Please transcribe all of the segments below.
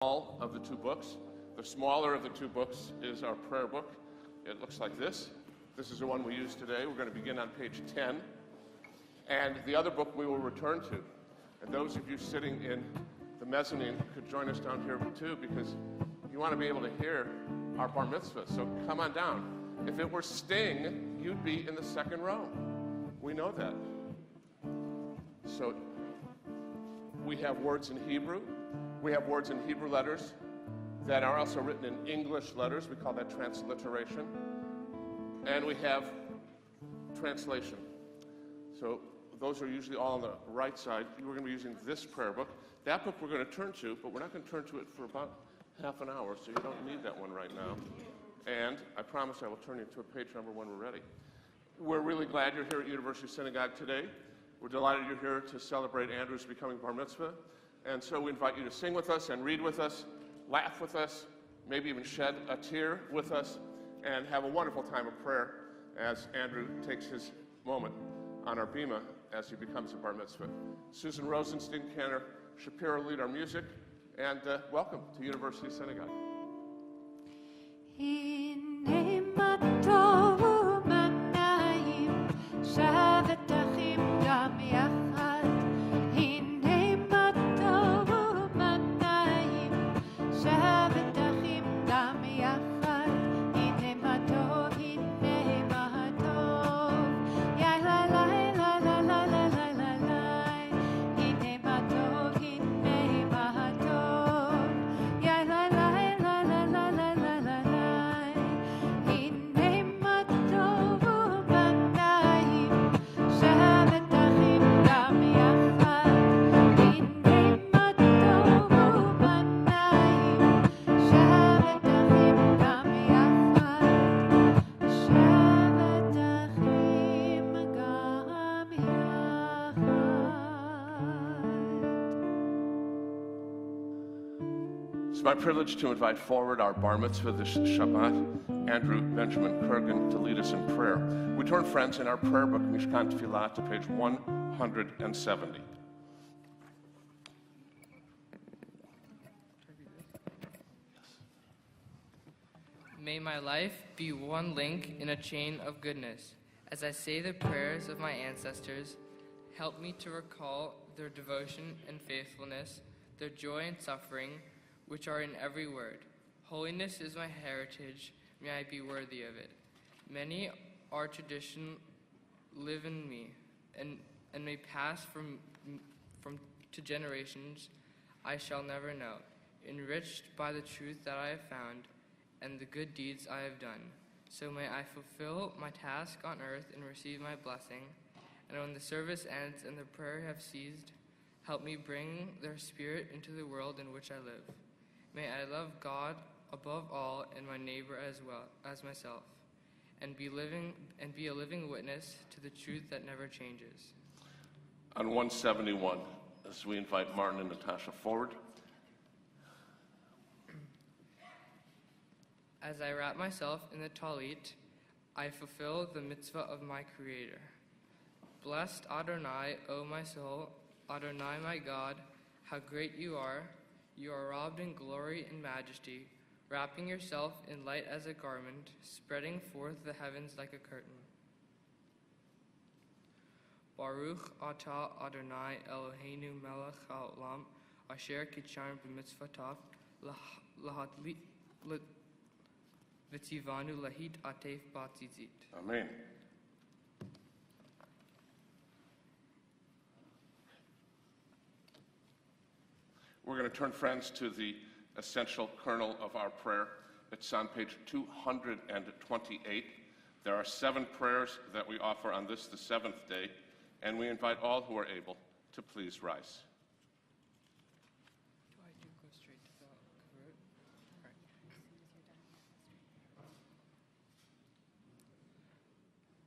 All of the two books. The smaller of the two books is our prayer book. It looks like this. This is the one we use today. We're going to begin on page 10. And the other book we will return to. And those of you sitting in the mezzanine could join us down here too, because you want to be able to hear our bar mitzvah. So come on down. If it were Sting, you'd be in the second row. We know that. So we have words in Hebrew. We have words in Hebrew letters that are also written in English letters. We call that transliteration. And we have translation. So those are usually all on the right side. We're going to be using this prayer book. That book we're going to turn to, but we're not going to turn to it for about half an hour, so you don't need that one right now. And I promise I will turn you to a page number when we're ready. We're really glad you're here at University Synagogue today. We're delighted you're here to celebrate Andrew's becoming bar mitzvah. And so we invite you to sing with us and read with us, laugh with us, maybe even shed a tear with us, and have a wonderful time of prayer as Andrew takes his moment on our bima as he becomes a bar mitzvah. Susan Rosenstein, Cantor Shapiro lead our music, and welcome to University Synagogue. It's my privilege to invite forward our bar mitzvah this Shabbat, Andrew Benjamin Kurgan, to lead us in prayer. We turn, friends, in our prayer book, Mishkan Tefillah, to page 170. May my life be one link in a chain of goodness. As I say the prayers of my ancestors, help me to recall their devotion and faithfulness, their joy and suffering, which are in every word. Holiness is my heritage, may I be worthy of it. Many our tradition live in me, and may pass from to generations I shall never know, enriched by the truth that I have found, and the good deeds I have done. So may I fulfill my task on earth and receive my blessing, and when the service ends and the prayer have ceased, help me bring their spirit into the world in which I live. May I love God above all and my neighbor as well as myself, and be a living witness to the truth that never changes. On 171, as we invite Martin and Natasha forward. As I wrap myself in the talit, I fulfill the mitzvah of my Creator. Blessed Adonai, O my soul, Adonai my God, how great you are. You are robbed in glory and majesty, wrapping yourself in light as a garment, spreading forth the heavens like a curtain. Baruch atah Adonai Eloheinu melech haolam, asher kitchan b'mitzvotav v'tzivanu lahit atef b'tzizit. Amen. We're going to turn, friends, to the essential kernel of our prayer. It's on page 228. There are 7 prayers that we offer on this, the 7th day, and we invite all who are able to please rise. Do I go straight to the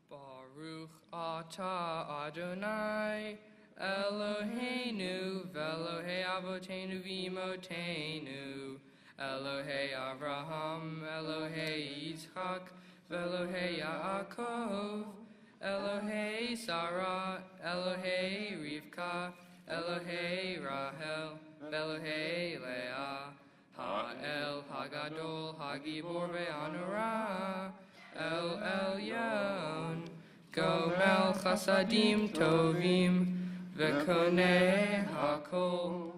Baruch atah Adonai Eloheinu v'Elohei Avotenu v'Imotenu, Elohei Avraham, Elohei Yitzchak, v'Elohei Yaakov, Elohei Sarah, Elohei Rivka, Elohei Rahel, Elohei Leah, Gibor ve'anura El Elyon Gomel chasadim tovim V'konei hakol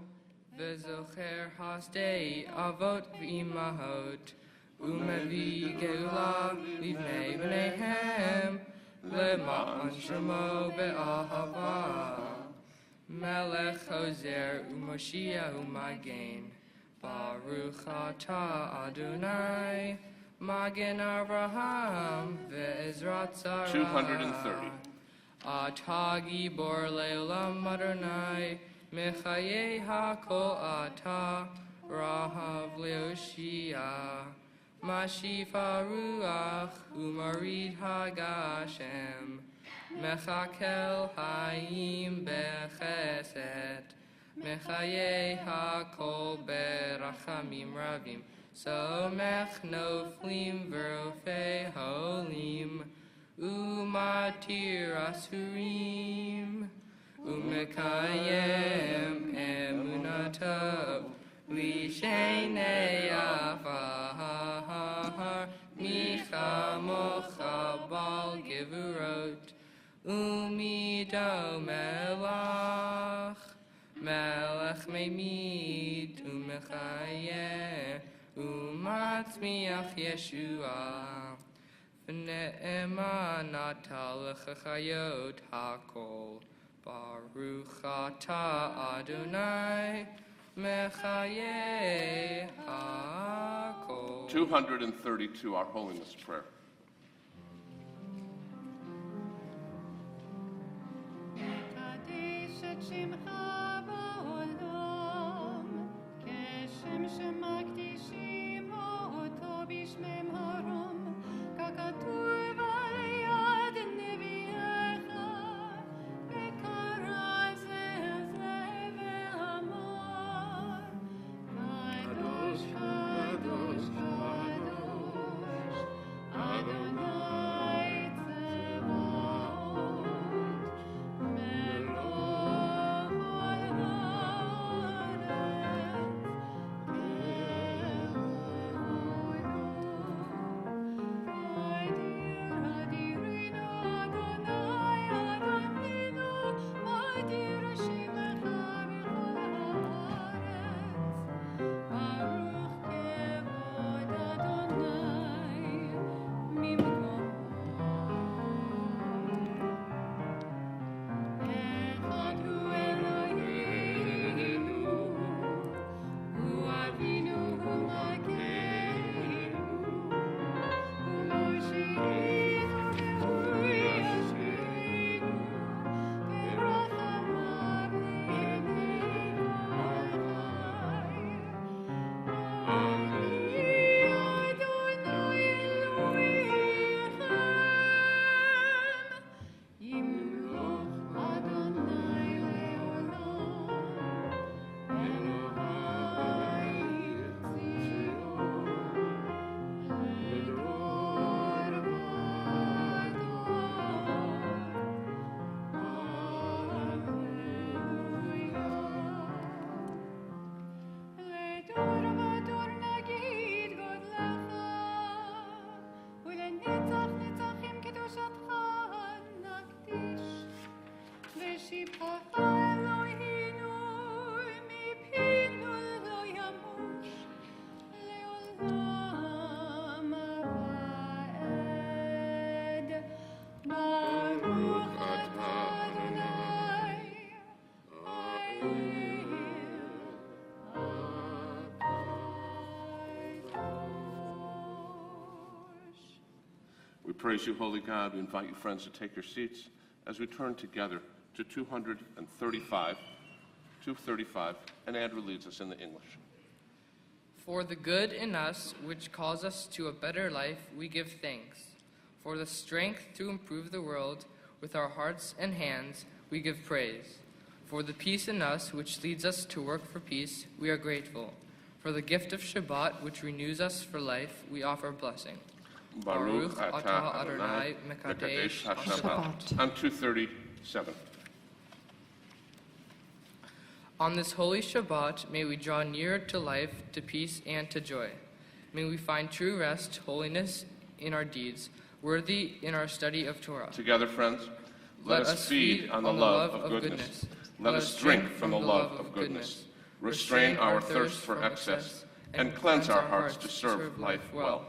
V'zocher hasdei avot v'imahot Umevi geula livnei b'neihem Lema'an shemo be'ahava Melech Hoser u'Moshiach u'Magen Baruch atah Adonai Magen Avraham ve'ezrat Sarah 230. Atah Gibor le'olam Adonai Mechaye hakol atah Rahav le'oshia Mashifa ruach u'marid hagashem Mechakel hayim bechesed Mechaye hakol berachamim ravim Somech noflim verofei holim Umatir asurim Umekayem emunato Lishenei afahar Micha mocha bal gevurot Umido melach Melech meimid umechayeh Umatzmiach Yeshua V'ne'ema nata l'chachayot hakol Baruch atah Adonai Mechaye hakol 232, Our Holiness Prayer. Kadesh et shemcha ba'olam, keshem shemakdishim oto b'shem harom, kakatuv al yad nevi'echa, bekara zeh ve'amor, kadosh, kadosh, kadosh, Adonai Tzevaot. We praise you, Holy God. We invite you, friends, to take your seats as we turn together to 235, and Andrew leads us in the English. For the good in us, which calls us to a better life, we give thanks. For the strength to improve the world, with our hearts and hands, we give praise. For the peace in us, which leads us to work for peace, we are grateful. For the gift of Shabbat, which renews us for life, we offer blessing. Baruch atah Adonai mekadesh haShabbat. On 237. On this holy Shabbat, may we draw nearer to life, to peace, and to joy. May we find true rest, holiness in our deeds, worthy in our study of Torah. Together, friends, let us feed on the love of goodness. Let us drink from the love of goodness. Restrain our thirst for excess, and cleanse our hearts to serve life well.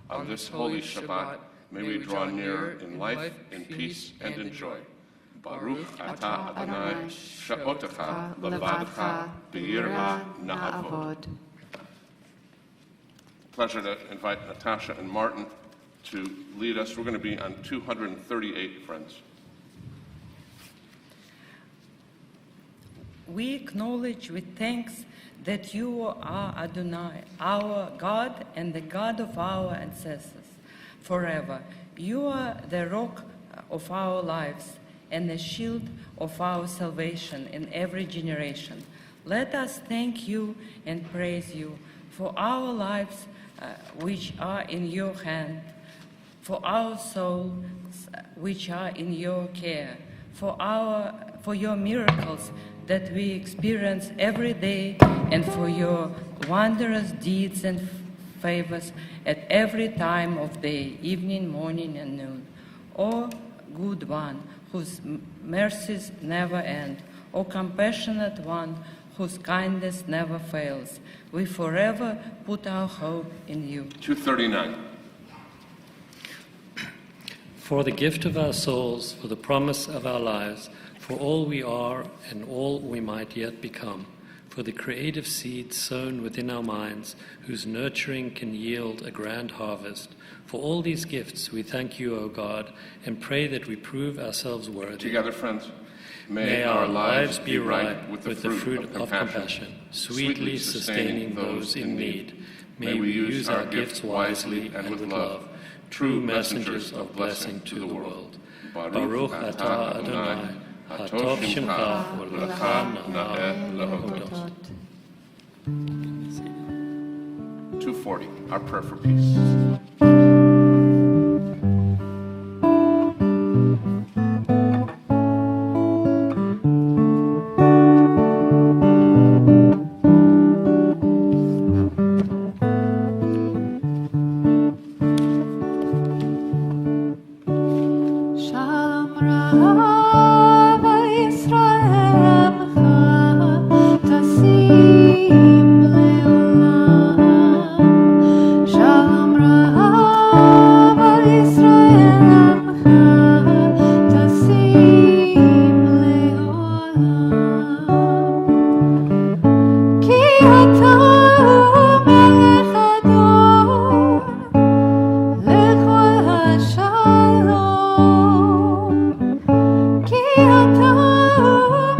On this holy Shabbat, may we draw near in life, in peace, and in joy. Baruch atah Adonai, she'otecha levadcha b'yirah na'avod. Pleasure to invite Natasha and Martin to lead us. We're going to be on 238, friends. We acknowledge with thanks that you are Adonai, our God and the God of our ancestors forever. You are the rock of our lives and the shield of our salvation in every generation. Let us thank you and praise you for our lives which are in your hand, for our souls which are in your care, for your miracles that we experience every day, and for your wondrous deeds and favors at every time of day, evening, morning, and noon. O good one, whose mercies never end, O compassionate one, whose kindness never fails, we forever put our hope in you. 239. For the gift of our souls, for the promise of our lives, for all we are and all we might yet become, for the creative seed sown within our minds, whose nurturing can yield a grand harvest. For all these gifts we thank you, O God, and pray that we prove ourselves worthy. Together, friends, may our lives be ripe with the fruit of compassion, sweetly sustaining those in need. May we use our gifts wisely and with love, true messengers of blessing to the world. Baruch atah Adonai, Hatov Shemcha U'lecha Na'eh Lehodot. 240, our prayer for peace. Shalom Rav Yisrael tasim leolam. Shalom Rav Yisrael tasim leolam. Ki ata melech Ador lechol hashalom. Ki ata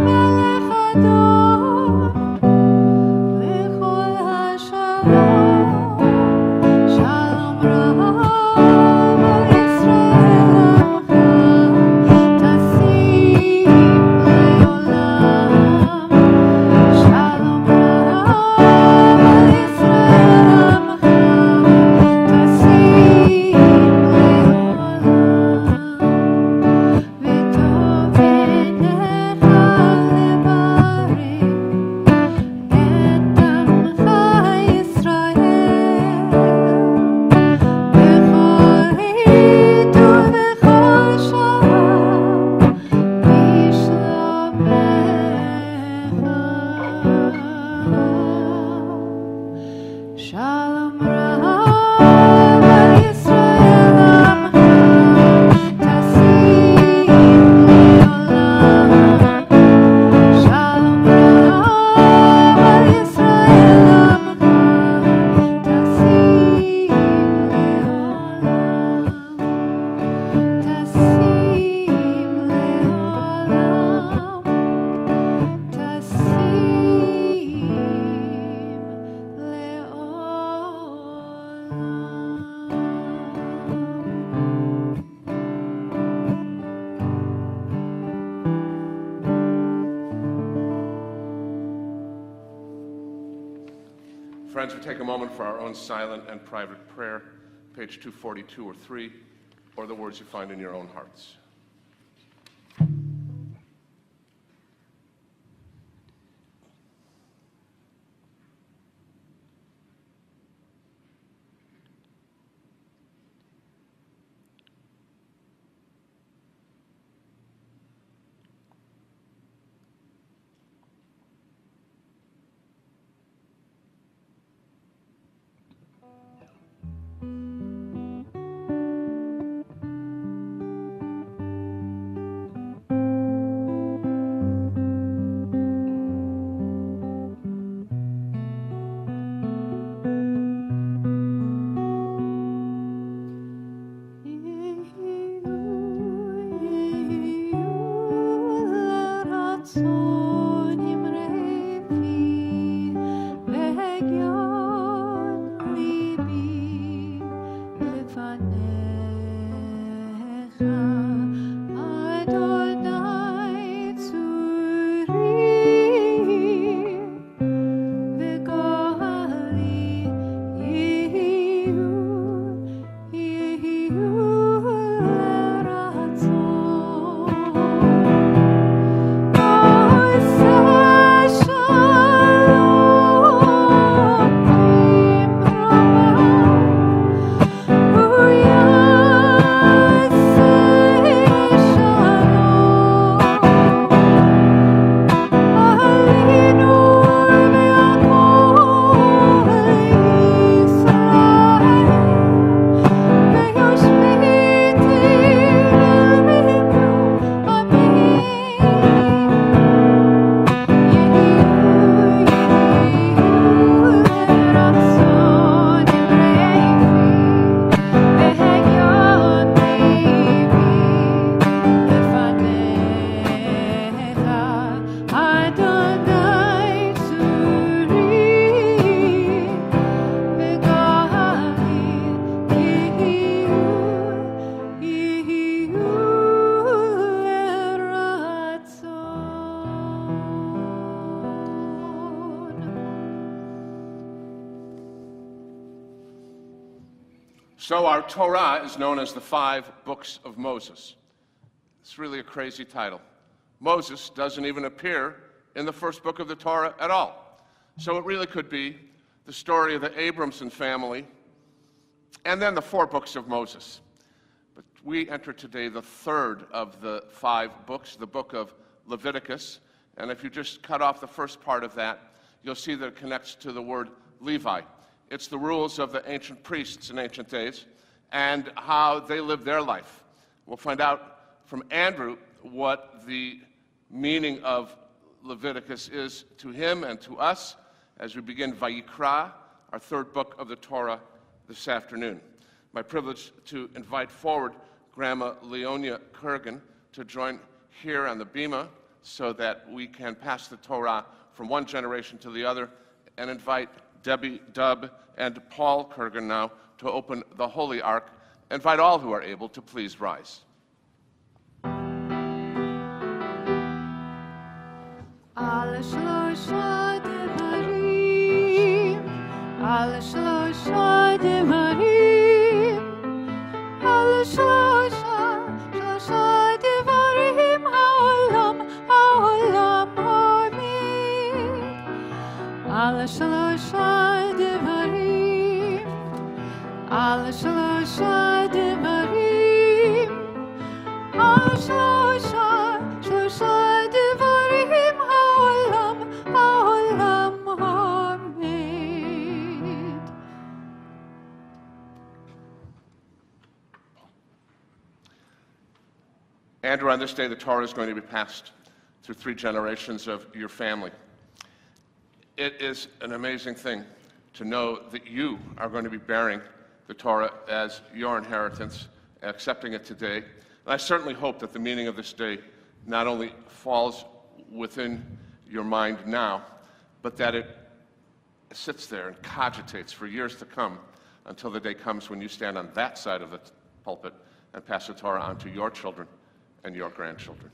melech Ador lechol hashalom. Shalom Rav Yisrael tasim leolam. Shalom Rav Yisrael tasim leolam. V'tov yedech lebarim et amcha Yisrael b'chol עת ובכל שעה בשלומך. Shalom Rav Yisrael tasim leolam. Shalom Rav Yisrael tasim leolam. Tasim leolam. Tasim Friends, we take a moment for our own silent and private prayer, page 242 or 3, or the words you find in your own hearts. So our Torah is known as the 5 books of Moses. It's really a crazy title. Moses doesn't even appear in the first book of the Torah at all. So it really could be the story of the Abramson family and then the 4 books of Moses. But we enter today the 3rd of the 5 books, the book of Leviticus. And if you just cut off the first part of that, you'll see that it connects to the word Levi. It's the rules of the ancient priests in ancient days and how they lived their life. We'll find out from Andrew what the meaning of Leviticus is to him and to us as we begin Vayikra, our 3rd book of the Torah, this afternoon. My privilege to invite forward Grandma Leonia Kurgan to join here on the bima so that we can pass the Torah from one generation to the other, and invite Debbie Dubb and Paul Kurgan now to open the Holy Ark. Invite all who are able to please rise. על שלושה דברים, על שלושה דברים, על שלושה דברים העולם עומד. על שלושה דברים, על שלושה דברים, על שלושה דברים העולם עומד. Andrew, on this day, the Torah is going to be passed through 3 generations of your family. It is an amazing thing to know that you are going to be bearing the Torah as your inheritance, accepting it today. And I certainly hope that the meaning of this day not only falls within your mind now, but that it sits there and cogitates for years to come until the day comes when you stand on that side of the pulpit and pass the Torah on to your children and your grandchildren.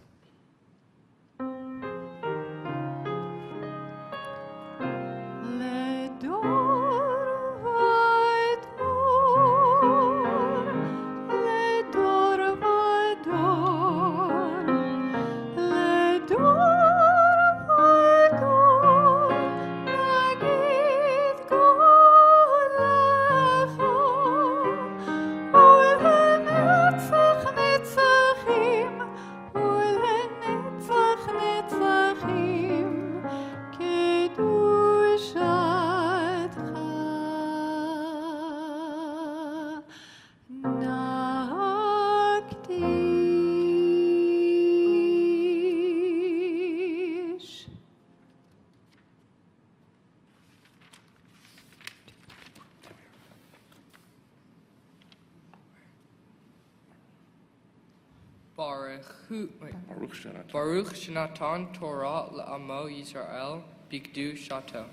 Baruch Shenatan Torah La'amo Yisrael Bigdu Shato.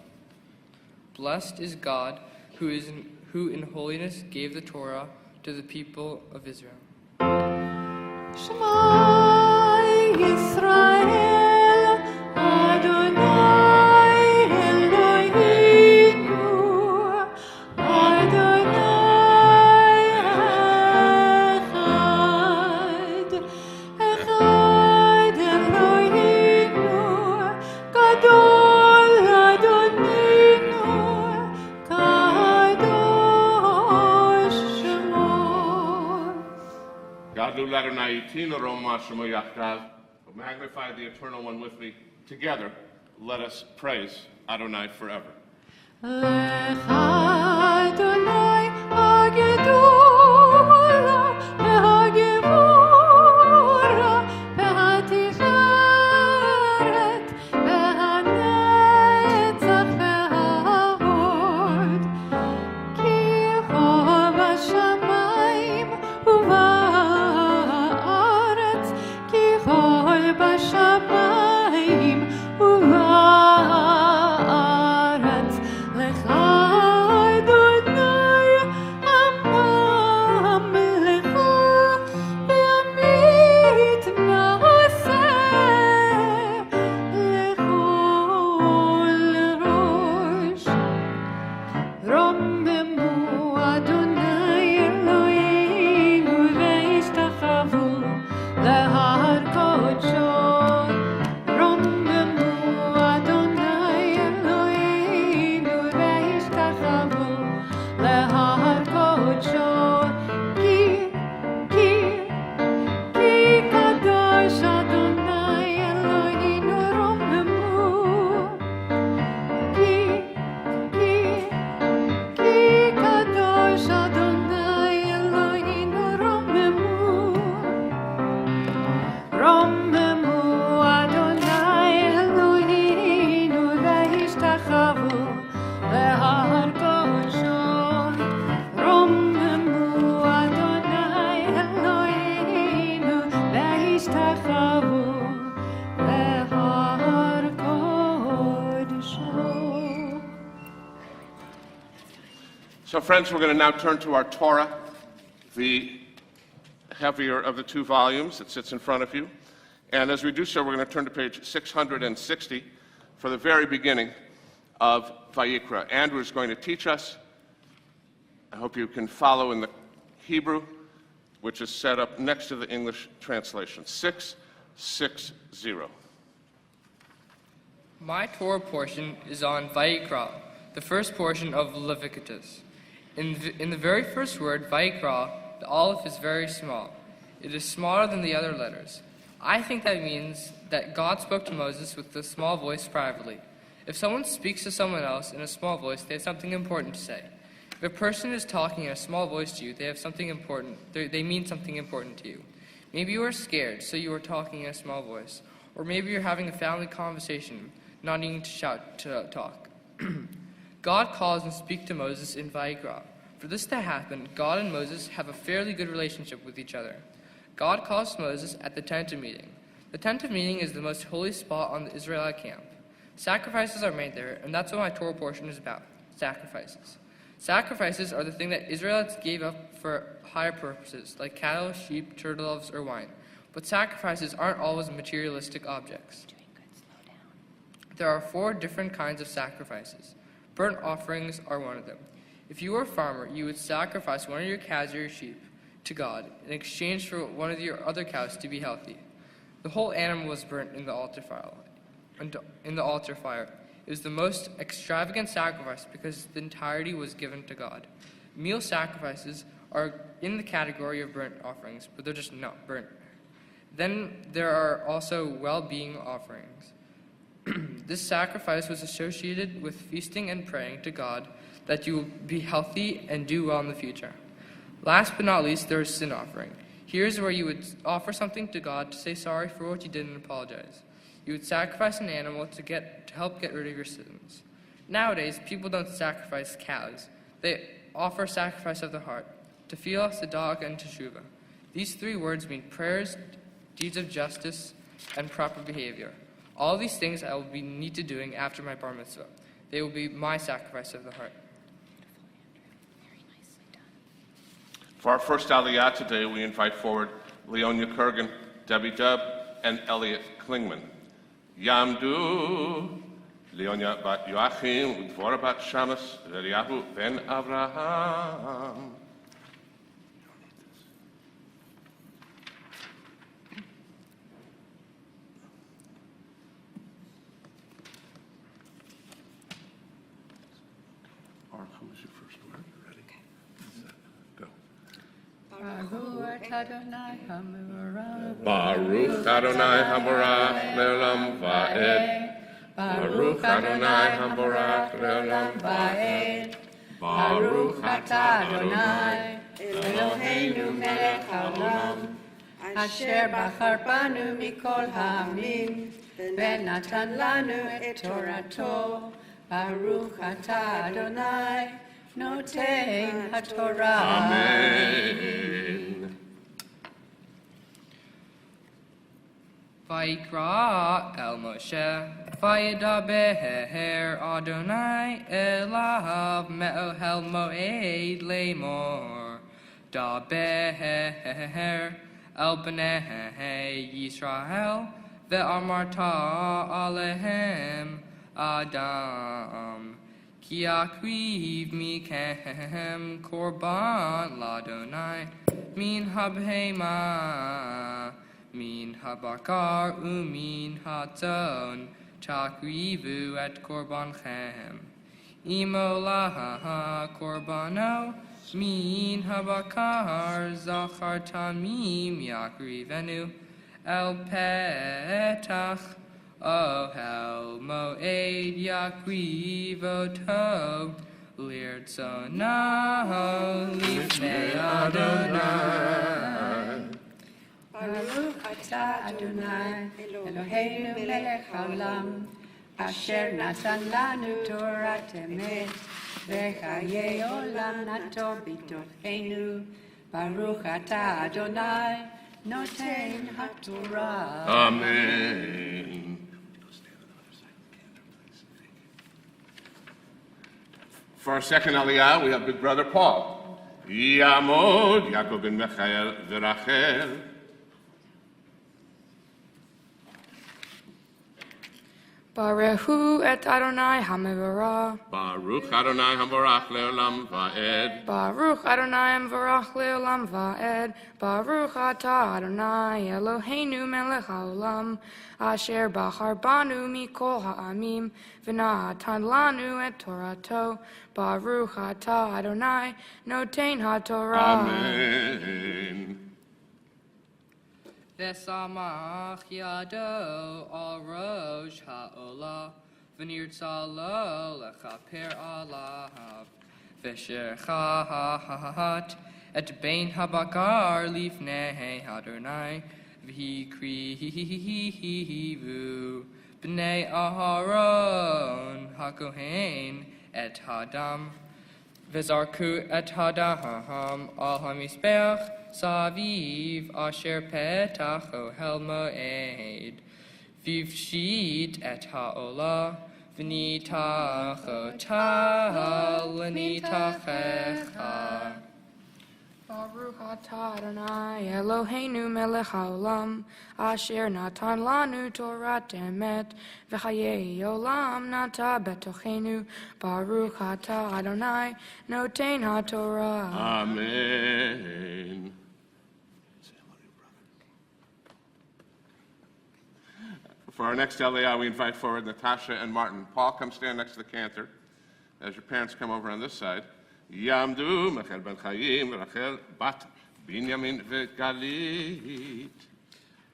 Blessed is God who in holiness gave the Torah to the people of Israel. Shema Yisrael Adonai Eloheinu Adonai Echad Eloheinu Gadol Adonenu Kadosh Shemo. Gadol Adonai Tino Roma Shemo Yachdav. Magnify the Eternal One with me. Together, let us praise Adonai forever. Lecha Adonai hagedula v'hagevura v'hatiferet v'hanetzach v'hahod ki hu b'shamayim u'ba'aretz ki hu b'shamayim u'ba'aretz lecha Adonai amam lecha yamit na'aseh lechol rosh. Romemu Adonai So friends, we're going to now turn to our Torah, the heavier of the two volumes that sits in front of you. And as we do so, we're going to turn to page 660 for the very beginning of Vayikra. Andrew is going to teach us. I hope you can follow in the Hebrew, which is set up next to the English translation. 660. My Torah portion is on Vayikra, the first portion of Leviticus. In the very first word, Vayikra, the aleph is very small. It is smaller than the other letters. I think that means that God spoke to Moses with a small voice privately. If someone speaks to someone else in a small voice, they have something important to say. If a person is talking in a small voice to you, they have something important. They mean something important to you. Maybe you are scared, so you are talking in a small voice. Or maybe you're having a family conversation, not needing to shout to talk. God calls and speaks to Moses in Vayikra. For this to happen, God and Moses have a fairly good relationship with each other. God calls Moses at the tent of meeting. The tent of meeting is the most holy spot on the Israelite camp. Sacrifices are made there, and that's what my Torah portion is about, sacrifices. Sacrifices are the thing that Israelites gave up for higher purposes, like cattle, sheep, turtle doves, or wine. But sacrifices aren't always materialistic objects. There are 4 different kinds of sacrifices. Burnt offerings are one of them. If you were a farmer, you would sacrifice one of your cows or your sheep to God in exchange for one of your other cows to be healthy. The whole animal was burnt in the altar fire. It was the most extravagant sacrifice because the entirety was given to God. Meal sacrifices are in the category of burnt offerings, but they're just not burnt. Then there are also well-being offerings. This sacrifice was associated with feasting and praying to God that you will be healthy and do well in the future. Last but not least, there is sin offering. Here's where you would offer something to God to say sorry for what you did and apologize. You would sacrifice an animal to help get rid of your sins. Nowadays, people don't sacrifice cows. They offer sacrifice of the heart, tefillah, tzedakah, and teshuvah. These 3 words mean prayers, deeds of justice, and proper behavior. All these things I will be need to doing after my bar mitzvah. They will be my sacrifice of the heart. For our first Aliyah today, we invite forward Leonia Kurgan, Debbie Dubb, and Elliot Klingman. Yamdu, Leonia bat Joachim, Udvora bat Shamas, Eliyahu ben Avraham. Who was your first word? Ready? Go. Baruch Adonai Hamurah. Baruch Adonai Haborach Leolam Va'ed. Baruch Adonai Haborach Leolam Va'ed. Baruch Atah Adonai Eloheinu melech haolam asher bachar banu mikol ha'amim venatan lanu et Torato. Baruch Atah Adonai noten haTorah. Amen. Vayikra el Moshe, Vayedaber Adonai elav me'ohel moed lemor. Daber el bnei Yisrael ve'amarta alehem Adam. Ki akriv mikem korban ladonai min habhema. Min habakar umin hatzon takrivu et korbanchem. Imolah korbano min habakar zachar tamim yakrivenu el petach ohel moed yakrivoto lirtzonaho lifnei Adonai. Baruch Atah Adonai Eloheinu melech haolam asher natan lanu Torat emet v'chayei olam nato b'tocheinu. Baruch Atah Adonai noten haTorah. Amen. For our second Aliyah, we have big brother Paul. Yamod Yaakov ben Michael v'Rachel. Baruchu et Adonai HaMevorach. Baruch Adonai Hamarach le'olam va'ed. Baruch Adonai HaMevorach le'olam va'ed. Baruch atah Adonai Eloheinu melech haolam. Asher bachar banu mikol ha'amim. V'natan lanu et Torato. Baruch atah Adonai noten ha'torah. Amen. V'samach yado al rosh ha'olah, v'nirtza lo lechaper alav, v'sherchahat et bein habakar lifnei Adonai, v'hikrivu b'nei Aharon hakohen et hadam, v'zarku et hadam al hamizbeach, Saviv asher petach ohel moed, vivshit et ha'olah, v'nitach otah l'nitachecha. Baruch atah Adonai Eloheinu melech haolam, asher natan lanu Torat emet, v'chayei olam nata betochenu. Baruch atah Adonai noten ha'torah. Amen. For our next Aliyah, we invite forward Natasha and Martin. Paul, come stand next to the cantor as your parents come over on this side. Yamdu Michael ben Chaim Rachel bat Binyamin v'Galit.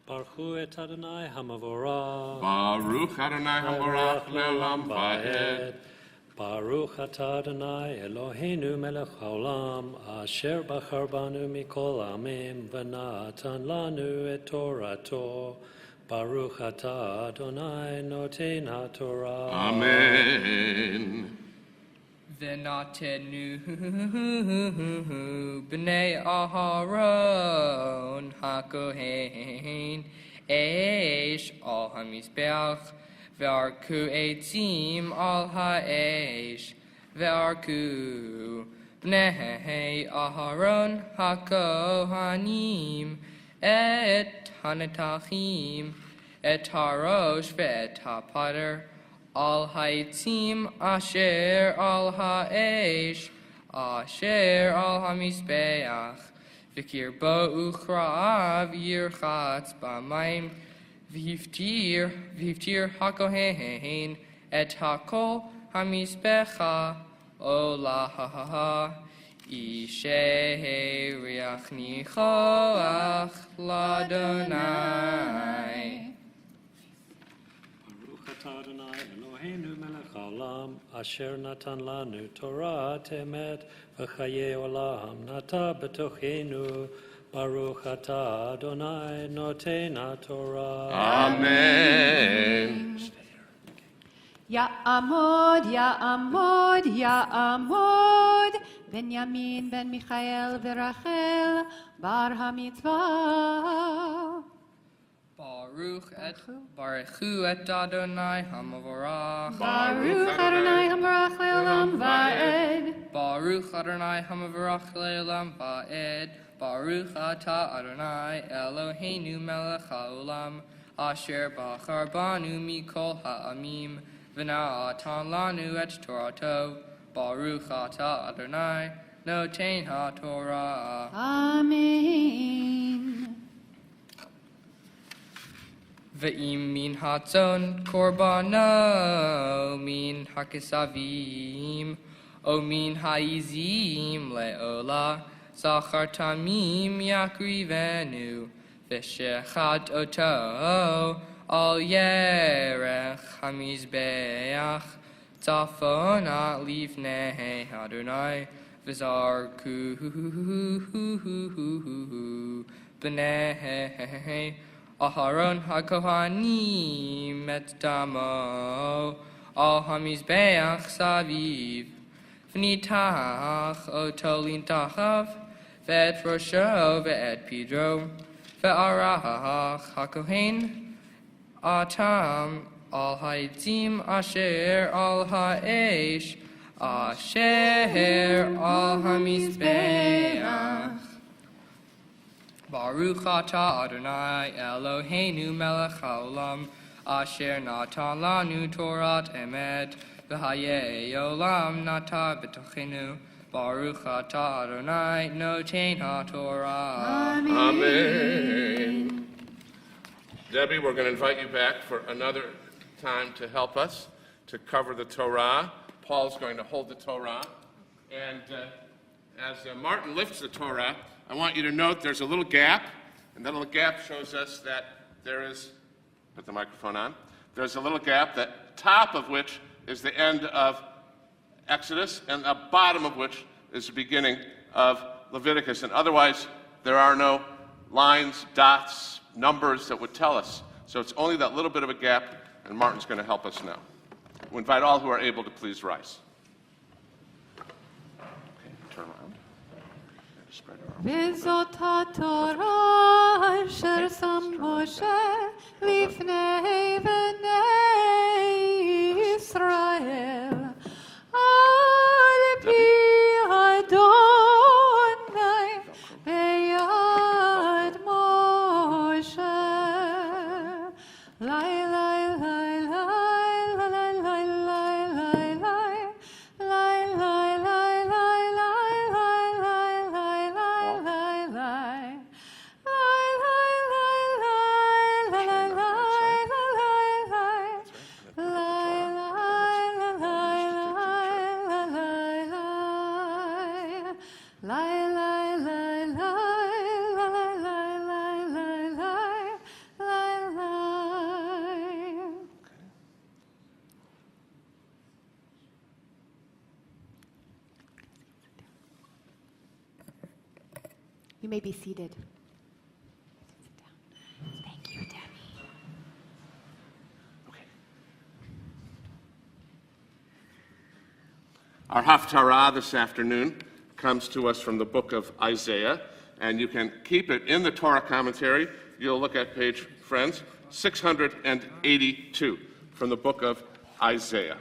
Baruch et Adonai HaMevorach. Baruch Adonai Hamarach le'olam va'ed. Baruch atah Adonai Eloheinu melech haolam, asher bachar banu mikol amim, v'natan lanu et Torato. Baruch atah Adonai noten ha'torah. Amen. V'natenu b'nei Aharon hakohen eish al hamizbeach, v'arku eitzim al ha'eish, v'arku b'nei Aharon hakohanim et hanetachim et harosh ve'et hapater al ha'etzim asher al ha'esh asher al hamizbeach v'kirbo uchrav yirchatz b'mayim v'hiftir hakohen et hakol hamizbecha olah Isheh riach nichoach l'Adonai. Baruch atah Adonai Eloheinu melech haolam, asher natan lanu Torah emet, v'chayei olam nata betochenu. Baruch atah Adonai noten ha'torah. Amen. Ya'amod, Ya'amod, Ya'amod, Benyamin ben Michael v'Rachel, bar hamitzvah. Baruchu et Adonai HaMevorach. Baruch Adonai HaMevorach le'olam va'ed. Baruch Adonai HaMevorach le'olam va'ed. Baruch atah Adonai Eloheinu melech haolam, asher bachar banu mikol ha'amim, v'na'atan lanu et Torato. Baruch atah Adonai noten ha'torah. Amen. Ve'im min hatzon korbano min hakesavim, o min ha'izim le'olah, zachar tamim yakrivenu, v'shechat oto al yerech hamizbeach, tzafona lifnei Adonai, v'zarku b'nei Aharon hakohanim et damo al hamizbeach saviv, v'nitach oto lintachav, ve'et rosho ve'et pidro, ve'arach hakohen atam al ha'etzim asher al ha'esh Asher al hamizbeach. Baruch atah Adonai Eloheinu melech haolam, asher natan lanu Torat emet, v'hayei olam nata b'tochenu. Baruch atah Adonai noten haTorah. Amen. Debbie, we're going to invite you back for another time to help us to cover the Torah. Paul's going to hold the Torah. And as Martin lifts the Torah, I want you to note there's a little gap, and that little gap shows us that there is, put the microphone on, there's a little gap, the top of which is the end of Exodus, and the bottom of which is the beginning of Leviticus. And otherwise, there are no lines, dots, numbers that would tell us. So it's only that little bit of a gap, and Martin's going to help us now. We invite all who are able to please rise. Okay, turn around. Spread your arms. וזאת התורה אשר שם משה לפני בני ישראל על פי אדוני ביד משה. You may be seated. Sit down. Thank you, Debbie. Okay. Our Haftarah this afternoon comes to us from the book of Isaiah, and you can keep it in the Torah commentary. You'll look at page, friends, 682 from the book of Isaiah.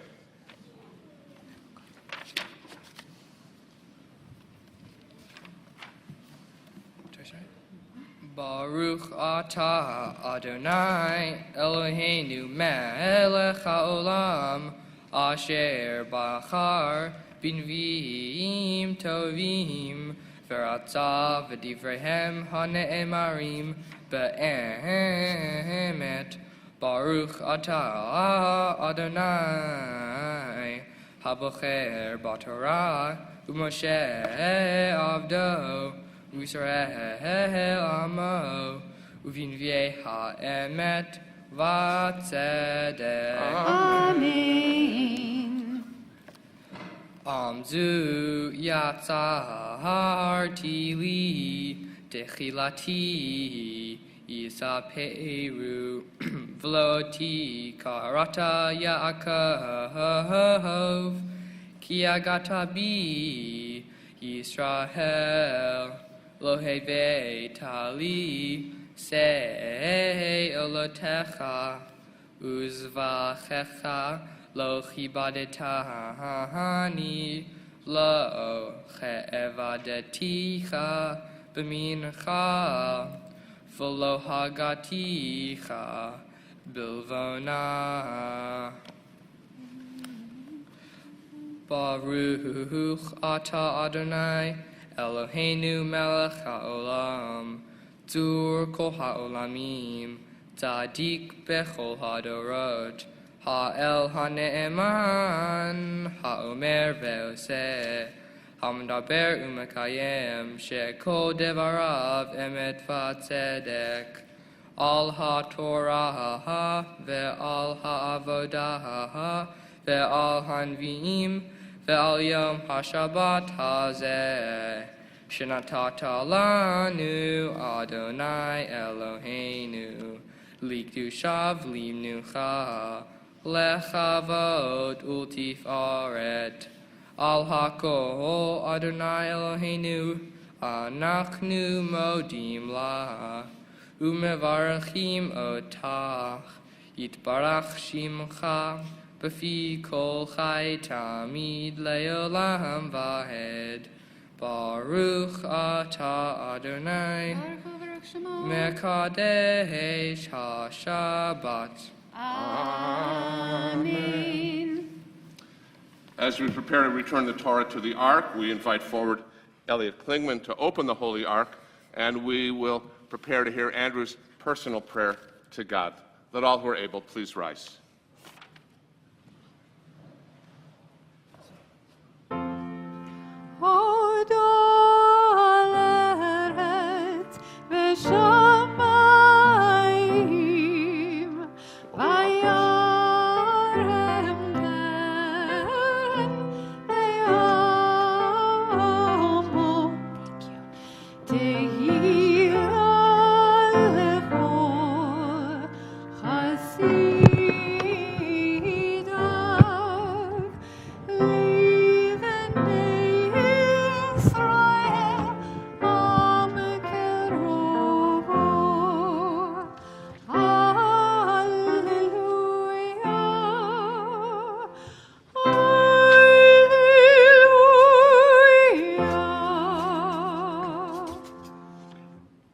Baruch atah Adonai Eloheinu melech haolam, asher bachar b'nviim tovim, v'ratza v'divrehem hane'emarim be'emet. Baruch atah Adonai habocher b'torah u'Moshe avdo Yisrael amo uvinviei ha'emet v'tzedek. Amen. Amzu yatzarti li techilati yisaperu v'loti karata Yaakov ki agata bi Yisrael. Lo hevetali se olotecha uzvachecha lo chibadetani lo cheevadeticha b'mincha v'lo hagaticha bilvona. Baruch atah Adonai Eloheinu melech haolam, tzur kol haolamim, tzadik bechol hadorot, ha'el hane'eman, ha'omer ve'oseh, ha'medaber u'mekayem, she'kol devarav emet v'tzedek, al ha'torah ve'al ha'avodah ve'al hanviim, Ve'al yom ha'shabbat hazeh, shenatata lanu Adonai Eloheinu, likdushav limnucha, lechavot ultifaret, al hakol Adonai Eloheinu, anachnu modim la, umevarachim otach, yitbarach shimcha, B'fi kol chai tamid le'olam va'ed. Baruch atah Adonai mekadesh ha-Shabbat. Amen. As we prepare to return the Torah to the Ark, we invite forward Elliot Klingman to open the Holy Ark, and we will prepare to hear Andrew's personal prayer to God. Let all who are able please rise.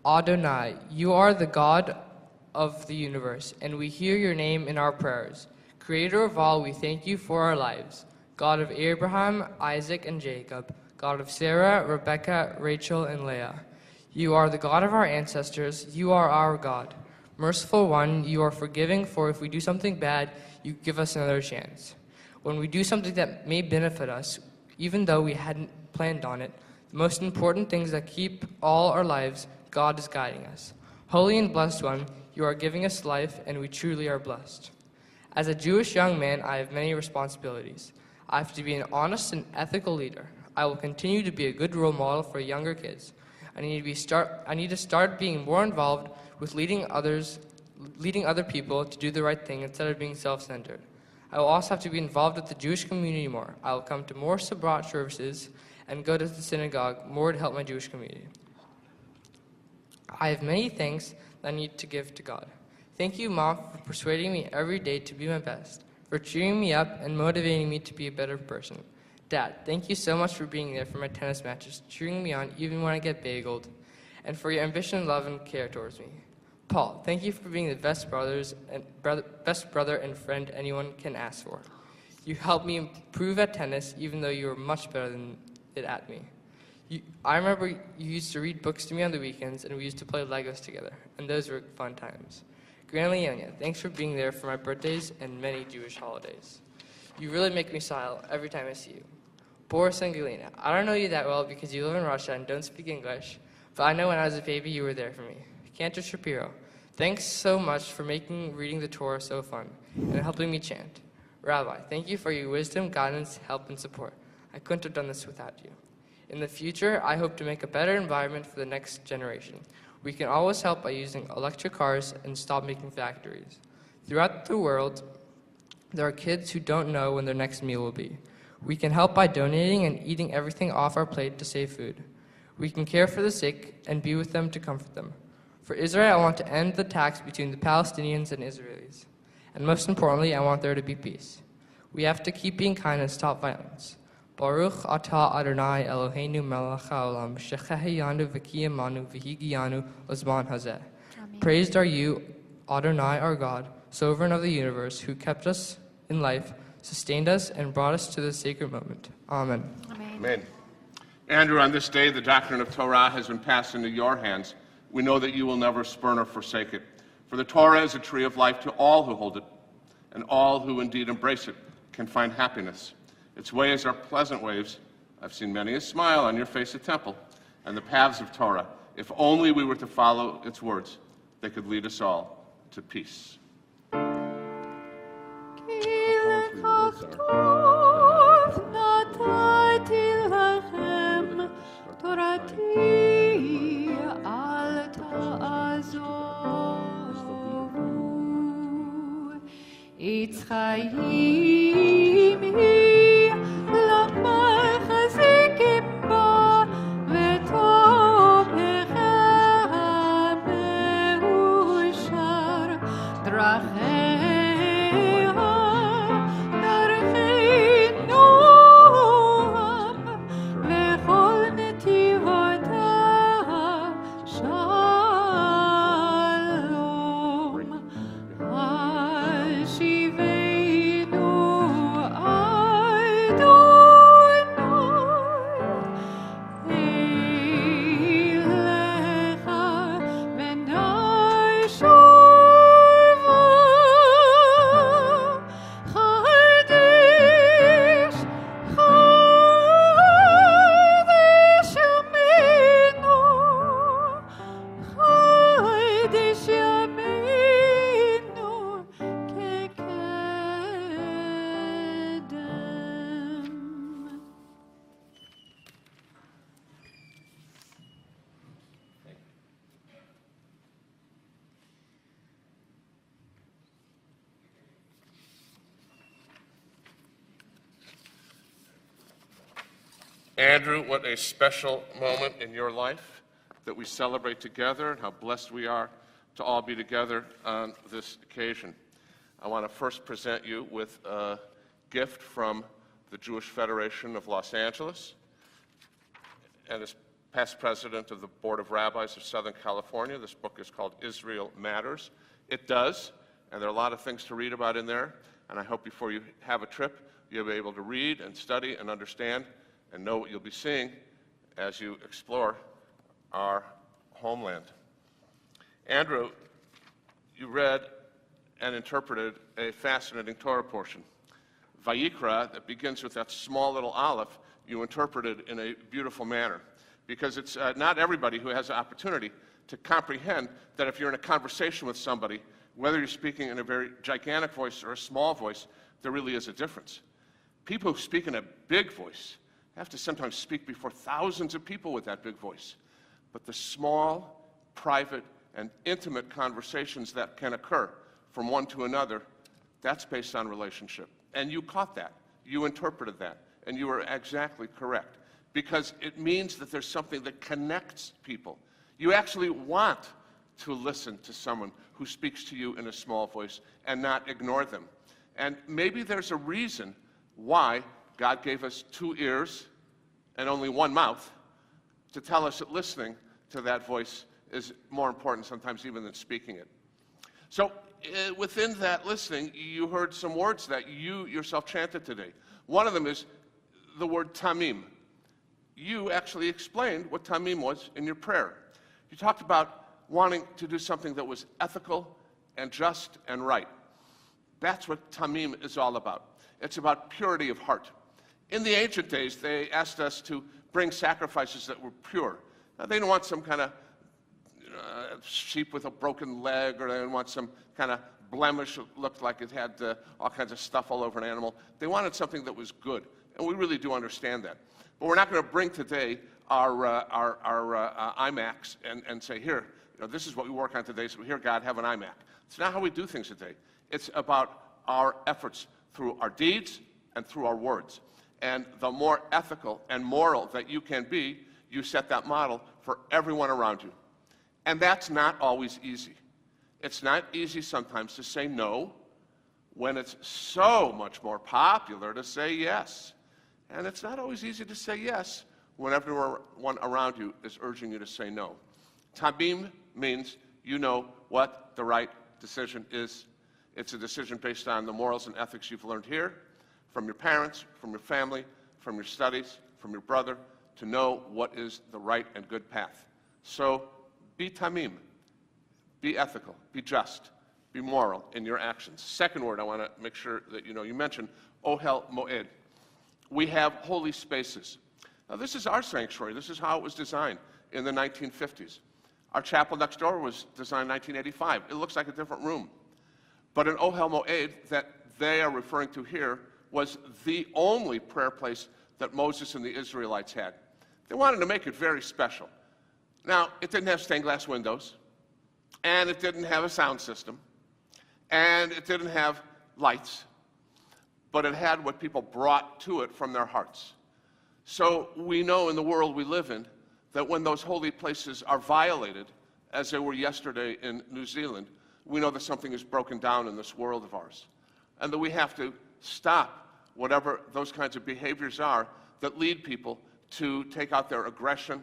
Adonai, you are the God of the universe, and we hear your name in our prayers. Creator of all, we thank you for our lives. God of Abraham, Isaac, and Jacob, God of Sarah, Rebekah, Rachel, and Leah. You are the God of our ancestors. You are our God. Merciful one, you are forgiving, for if we do something bad, you give us another chance. When we do something that may benefit us, even though we hadn't planned on it, the most important things that keep all our lives, God is guiding us. Holy and blessed one, you are giving us life, and we truly are blessed. As a Jewish young man, I have many responsibilities. I have to be an honest and ethical leader. I will continue to be a good role model for younger kids. I need to start being more involved with leading other people to do the right thing instead of being self-centered. I will also have to be involved with the Jewish community more. I will come to more Shabbat services and go to the synagogue more to help my Jewish community. I have many thanks that I need to give to God. Thank you, Mom, for persuading me every day to be my best, for cheering me up and motivating me to be a better person. Dad, thank you so much for being there for my tennis matches, cheering me on even when I get bageled, and for your ambition, love, and care towards me. Paul, thank you for being the best brother and friend anyone can ask for. You helped me improve at tennis, even though you were much better than it at me. I remember you used to read books to me on the weekends, and we used to play Legos together, and those were fun times. Gran Leonia, thanks for being there for my birthdays and many Jewish holidays. You really make me smile every time I see you. Boris and Galina, I don't know you that well because you live in Russia and don't speak English, but I know when I was a baby you were there for me. Cantor Shapiro, thanks so much for making reading the Torah so fun and helping me chant. Rabbi, thank you for your wisdom, guidance, help, and support. I couldn't have done this without you. In the future, I hope to make a better environment for the next generation. We can always help by using electric cars and stop making factories. Throughout the world, there are kids who don't know when their next meal will be. We can help by donating and eating everything off our plate to save food. We can care for the sick and be with them to comfort them. For Israel, I want to end the tax between the Palestinians and Israelis. And most importantly, I want there to be peace. We have to keep being kind and stop violence. Baruch atah Adonai Eloheinu melech haolam shecheheyanu v'kiyamanu v'higiyanu l'zman hazeh. Praised are you, Adonai our God, sovereign of the universe, who kept us in life, sustained us, and brought us to this sacred moment. Amen. Amen. Andrew, on this day, the doctrine of Torah has been passed into your hands. We know that you will never spurn or forsake it. For the Torah is a tree of life to all who hold it, and all who indeed embrace it can find happiness. Its ways are pleasant ways. I've seen many a smile on your face at temple. And the paths of Torah, if only we were to follow its words, they could lead us all to peace. It's Chaim hi lamach hazikim ba v'topecha meushar dracheha Andrew, what a special moment in your life that we celebrate together, and how blessed we are to all be together on this occasion. I want to first present you with a gift from the Jewish Federation of Los Angeles, and as past president of the Board of Rabbis of Southern California. This book is called Israel Matters. It does, and there are a lot of things to read about in there, and I hope before you have a trip, you'll be able to read and study and understand and know what you'll be seeing as you explore our homeland. Andrew, you read and interpreted a fascinating Torah portion. Vayikra, that begins with that small little aleph, you interpreted in a beautiful manner. Because it's not everybody who has the opportunity to comprehend that if you're in a conversation with somebody, whether you're speaking in a very gigantic voice or a small voice, there really is a difference. People who speak in a big voice have to sometimes speak before thousands of people with that big voice. But the small, private, and intimate conversations that can occur from one to another, that's based on relationship. And you caught that. You interpreted that. And you were exactly correct. Because it means that there's something that connects people. You actually want to listen to someone who speaks to you in a small voice and not ignore them. And maybe there's a reason why God gave us 2 ears and only 1 mouth to tell us that listening to that voice is more important sometimes even than speaking it. So within that listening, you heard some words that you yourself chanted today. One of them is the word tamim. You actually explained what tamim was in your prayer. You talked about wanting to do something that was ethical and just and right. That's what tamim is all about. It's about purity of heart. In the ancient days, they asked us to bring sacrifices that were pure. Now, they didn't want some kind of sheep with a broken leg, or they didn't want some kind of blemish that looked like it had all kinds of stuff all over an animal. They wanted something that was good, and we really do understand that. But we're not going to bring today our iMacs and say, here, this is what we work on today, so here, God, have an iMac. It's not how we do things today. It's about our efforts through our deeds and through our words. And the more ethical and moral that you can be, you set that model for everyone around you. And that's not always easy. It's not easy sometimes to say no when it's so much more popular to say yes. And it's not always easy to say yes when everyone around you is urging you to say no. Tamim means you know what the right decision is. It's a decision based on the morals and ethics you've learned here, from your parents, from your family, from your studies, from your brother, to know what is the right and good path. So be tamim, be ethical, be just, be moral in your actions. Second word I want to make sure that you know, you mentioned ohel moed. We have holy spaces. Now, this is our sanctuary. This is how it was designed in the 1950s. Our chapel next door was designed in 1985. It looks like a different room. But an ohel moed that they are referring to here was the only prayer place that Moses and the Israelites had. They wanted to make it very special. Now, it didn't have stained glass windows, and it didn't have a sound system, and it didn't have lights, but it had what people brought to it from their hearts. So we know in the world we live in that when those holy places are violated, as they were yesterday in New Zealand, we know that something is broken down in this world of ours, and that we have to stop whatever those kinds of behaviors are that lead people to take out their aggression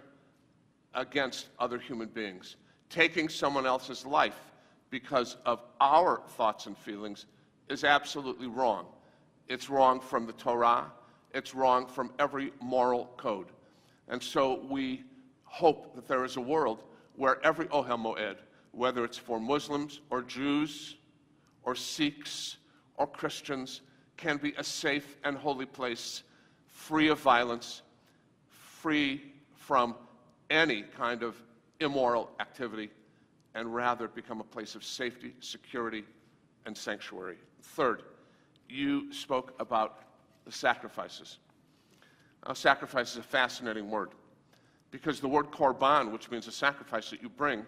against other human beings. Taking someone else's life because of our thoughts and feelings is absolutely wrong. It's wrong from the Torah. It's wrong from every moral code. And so we hope that there is a world where every ohel moed, whether it's for Muslims or Jews or Sikhs or Christians, can be a safe and holy place, free of violence, free from any kind of immoral activity, and rather become a place of safety, security, and sanctuary. Third, you spoke about the sacrifices. Now, sacrifice is a fascinating word, because the word korban, which means a sacrifice that you bring,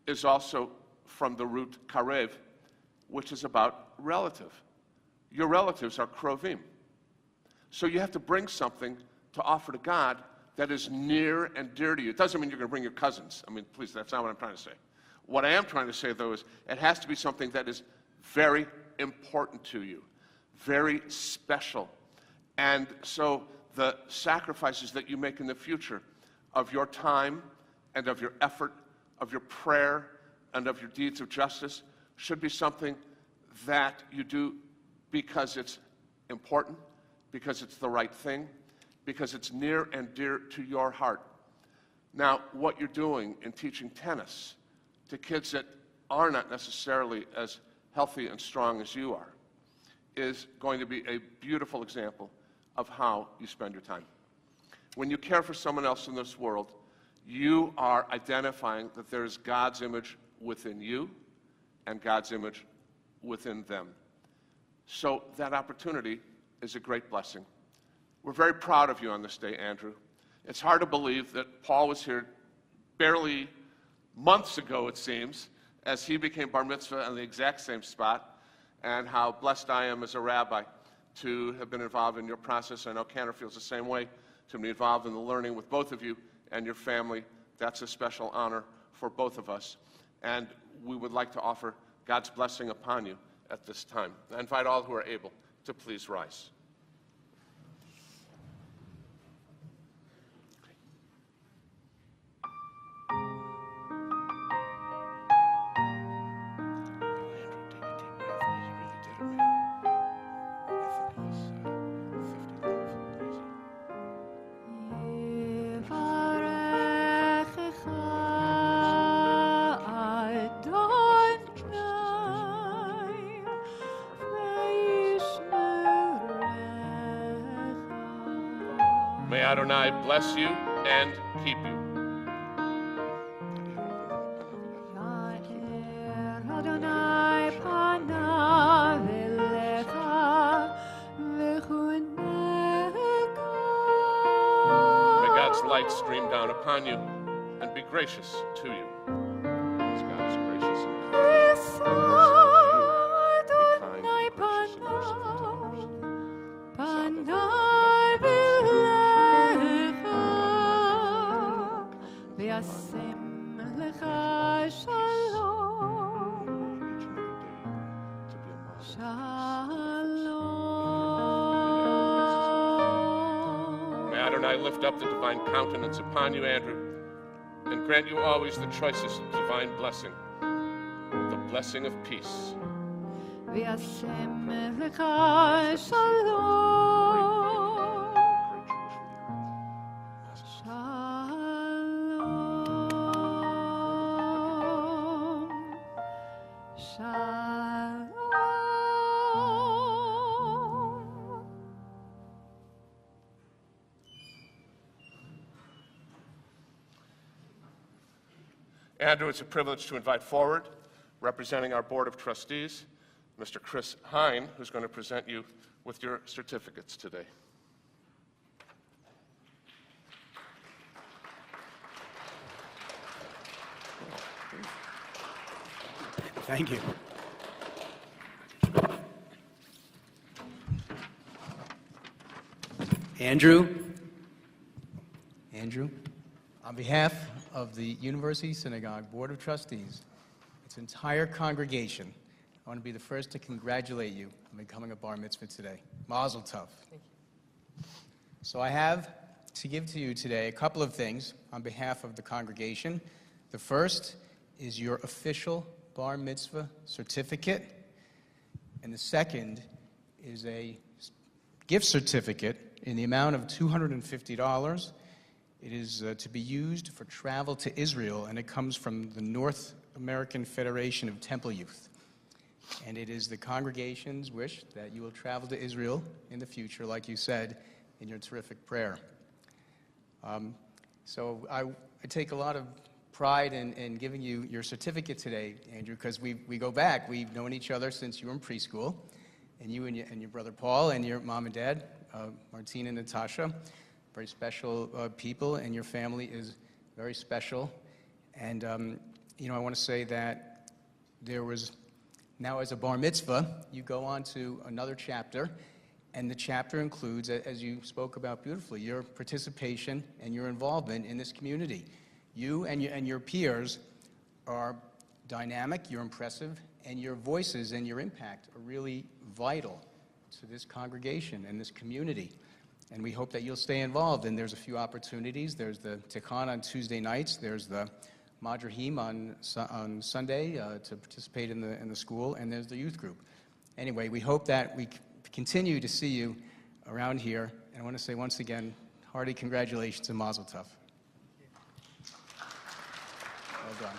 is also from the root karev, which is about relative. Your relatives are krovim. So you have to bring something to offer to God that is near and dear to you. It doesn't mean you're going to bring your cousins. I mean, please, that's not what I'm trying to say. What I am trying to say, though, is it has to be something that is very important to you, very special. And so the sacrifices that you make in the future of your time and of your effort, of your prayer and of your deeds of justice should be something that you do because it's important, because it's the right thing, because it's near and dear to your heart. Now, what you're doing in teaching tennis to kids that are not necessarily as healthy and strong as you are is going to be a beautiful example of how you spend your time. When you care for someone else in this world, you are identifying that there is God's image within you and God's image within them. So that opportunity is a great blessing. We're very proud of you on this day, Andrew. It's hard to believe that Paul was here barely months ago, it seems, as he became bar mitzvah in the exact same spot, and how blessed I am as a rabbi to have been involved in your process. I know Cantor feels the same way, to be involved in the learning with both of you and your family. That's a special honor for both of us. And we would like to offer God's blessing upon you at this time. I invite all who are able to please rise. May Adonai bless you and keep you. May God's light stream down upon you and be gracious to you. As God is gracious and kind. Be kind and gracious and merciful. May Adonai lift up the divine countenance upon you, Andrew, and grant you always the choicest divine blessing, the blessing of peace. Andrew, it's a privilege to invite forward, representing our Board of Trustees, Mr. Chris Hine, who's going to present you with your certificates today. Thank you. Andrew, on behalf of the University Synagogue Board of Trustees, its entire congregation, I want to be the first to congratulate you on becoming a bar mitzvah today. Mazel tov. Thank you. So I have to give to you today a couple of things on behalf of the congregation. The first is your official bar mitzvah certificate, and the second is a gift certificate in the amount of $250. It is to be used for travel to Israel, and it comes from the North American Federation of Temple Youth. And it is the congregation's wish that you will travel to Israel in the future, like you said in your terrific prayer. So I take a lot of pride in giving you your certificate today, Andrew, because we go back. We've known each other since you were in preschool, and you and your brother Paul and your mom and dad, Martina and Natasha, very special people, and your family is very special. And, I want to say that there was, now as a bar mitzvah, you go on to another chapter, And the chapter includes, as you spoke about beautifully, your participation and your involvement in this community. You and your peers are dynamic, you're impressive, and your voices and your impact are really vital to this congregation and this community. And we hope that you'll stay involved. And there's a few opportunities. There's the Tikkun on Tuesday nights. There's the Madrahim on Sunday to participate in the school. And there's the youth group. Anyway, we hope that we continue to see you around here. And I want to say once again, hearty congratulations and Mazel Tov. Well done.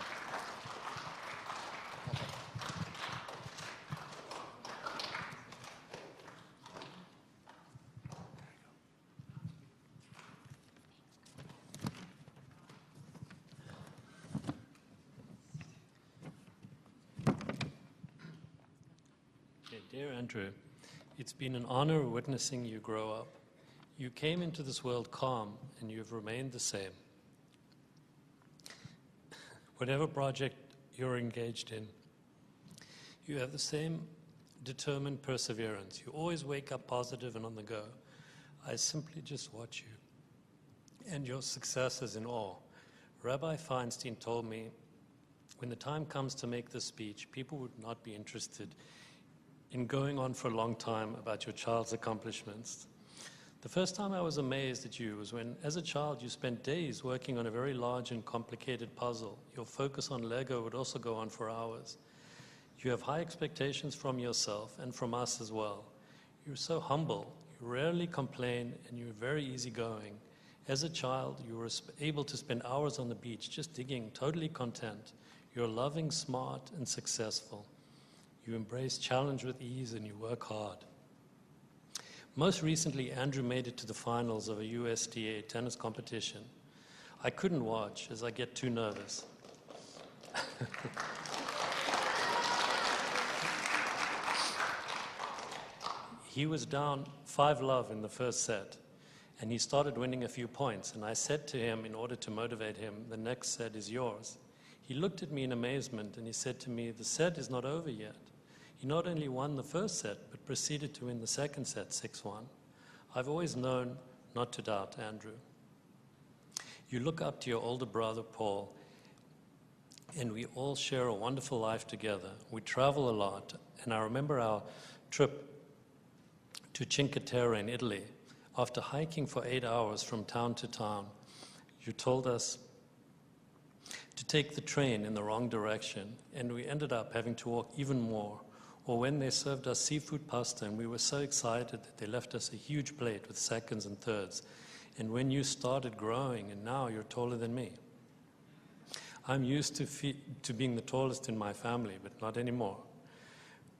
Dear Andrew, it's been an honor witnessing you grow up. You came into this world calm, and you've remained the same. Whatever project you're engaged in, you have the same determined perseverance. You always wake up positive and on the go. I simply just watch you, and your success is in awe. Rabbi Feinstein told me, when the time comes to make this speech, people would not be interested in going on for a long time about your child's accomplishments. The first time I was amazed at you was when, as a child, you spent days working on a very large and complicated puzzle. Your focus on Lego would also go on for hours. You have high expectations from yourself and from us as well. You're so humble, you rarely complain, and you're very easygoing. As a child, you were able to spend hours on the beach just digging, totally content. You're loving, smart, and successful. You embrace challenge with ease and you work hard. Most recently, Andrew made it to the finals of a USDA tennis competition. I couldn't watch as I get too nervous. He was down 5-love in the first set, and he started winning a few points, and I said to him, in order to motivate him, the next set is yours. He looked at me in amazement, and he said to me, the set is not over yet. He not only won the first set, but proceeded to win the second set, 6-1. I've always known not to doubt Andrew. You look up to your older brother, Paul, and we all share a wonderful life together. We travel a lot, and I remember our trip to Cinque Terre in Italy. After hiking for 8 hours from town to town, you told us to take the train in the wrong direction, and we ended up having to walk even more. Or when they served us seafood pasta, and we were so excited that they left us a huge plate with seconds and thirds. And when you started growing, and now you're taller than me. I'm used to being the tallest in my family, but not anymore.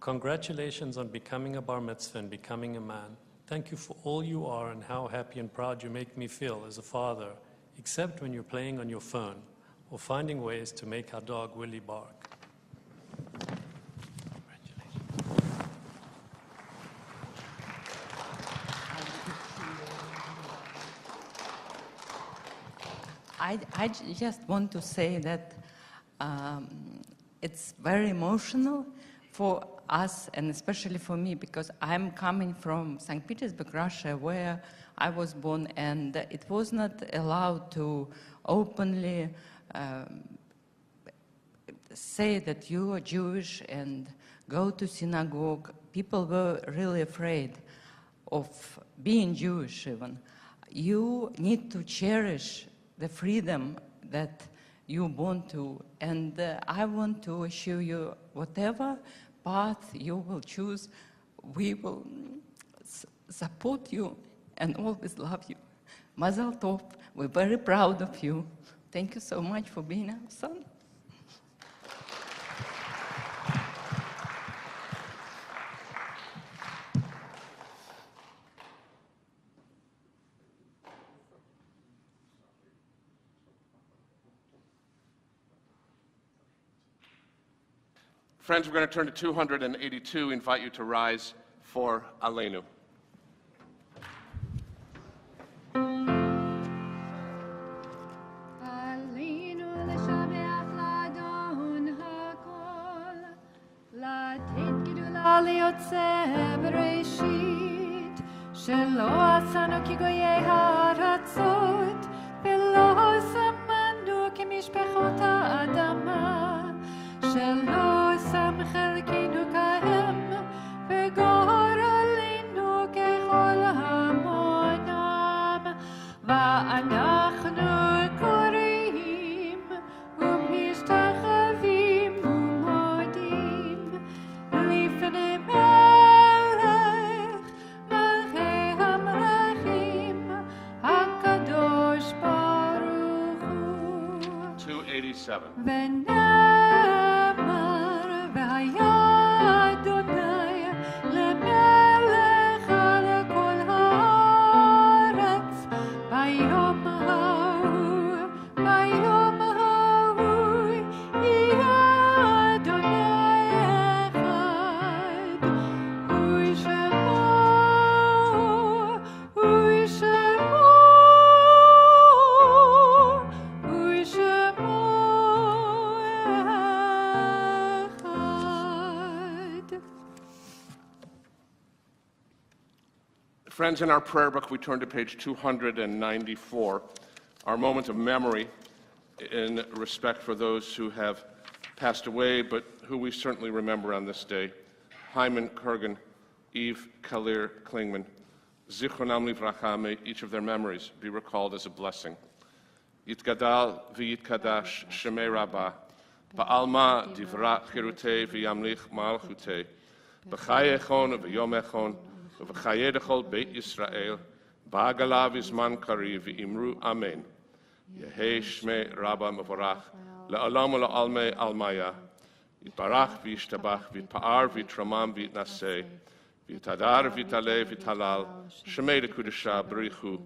Congratulations on becoming a bar mitzvah and becoming a man. Thank you for all you are and how happy and proud you make me feel as a father, except when you're playing on your phone or finding ways to make our dog Willie bark. I just want to say that it's very emotional for us, and especially for me, because I'm coming from St. Petersburg, Russia, where I was born, and it was not allowed to openly say that you are Jewish and go to synagogue. People were really afraid of being Jewish even. You need to cherish the freedom that you born to, and I want to assure you, whatever path you will choose, we will support you and always love you. Mazel Tov, we're very proud of you. Thank you so much for being our son. Friends, we're going to turn to 282. Invite you to rise for Aleinu. עלינו לשבח לאדון הכל, לתת גדולה ליוצא בראשית, שלא עשנו כגויי הארצות, ולא שמנו כמשפחות האדמה, שלא שם חלקנו כהם, וגורלנו ככל המונם, ואנחנו קוראים ומשתחווים ומודים לפני מלך מלכי המלכים הקדוש ברוך הוא. 287. ונאמר והיה אדוני למלך על כל הארץ ביום ההוא, ביום ההוא יהיה אדוני אחד, ושמו אחד. Friends, in our prayer book, we turn to page 294, our moment of memory in respect for those who have passed away, but who we certainly remember on this day. Hyman Kurgan, Eve Kalir Klingman, Zichronam Livracha, may each of their memories be recalled as a blessing. Yitgadal v'yitkadash shemei rabbah, ba'alma divra chirutei v'yamlich malchutei, b'chayechon v'yomechon, v'chayedechol beit Yisrael, ba'agala v'zman kari v'imru amen. Yehei shmei rabba mevorach, le'olam u'le'almei almaya, yitbarach v'yishtabach, v'yitpa'ar v'yitramam v'yitnaseh, v'yitadar v'yitaleh v'yitalal, shemei lekudesha b'richu,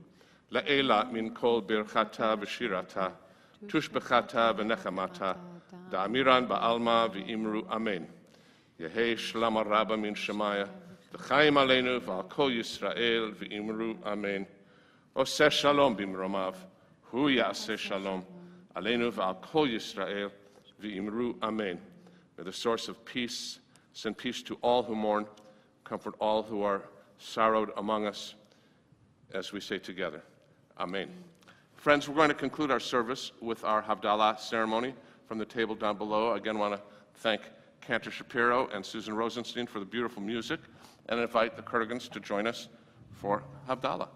le'ela min kol birchata v'shirata, tushbechata v'nechamata, da'amiran ba'alma v'imru amen. Yehei shlama rabba min shemaya, v'chaim aleinu v'al kol Yisrael v'imru amen. Oseh shalom b'mromav, hu ya'aseh shalom, aleinu v'al kol Yisrael v'imru amen. May the source of peace send peace to all who mourn, comfort all who are sorrowed among us, as we say together, amen. Friends, we're going to conclude our service with our Havdalah ceremony from the table down below. Again, I want to thank Cantor Shapiro and Susan Rosenstein for the beautiful music, and invite the Kurgans to join us for Havdalah.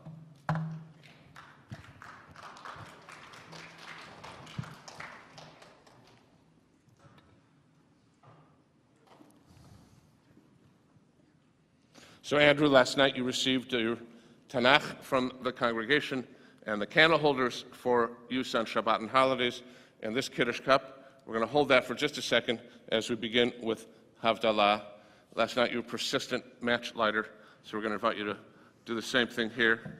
So, Andrew, last night you received your Tanakh from the congregation and the candle holders for use on Shabbat and holidays, and this Kiddush cup. We're going to hold that for just a second as we begin with Havdalah. Last night you were persistent match lighter, so we're going to invite you to do the same thing here.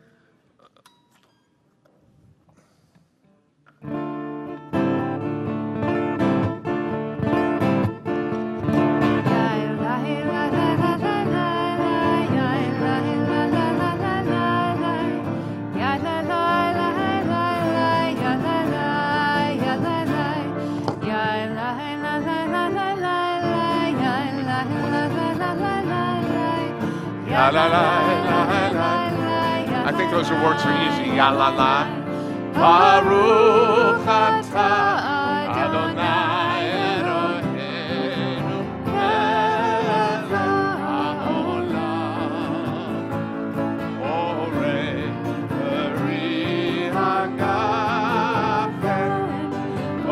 La la la la la. I think those words are easy. Ya la la. Baruch atah Adonai Eloheinu melech haolam. Orei peri hagafen.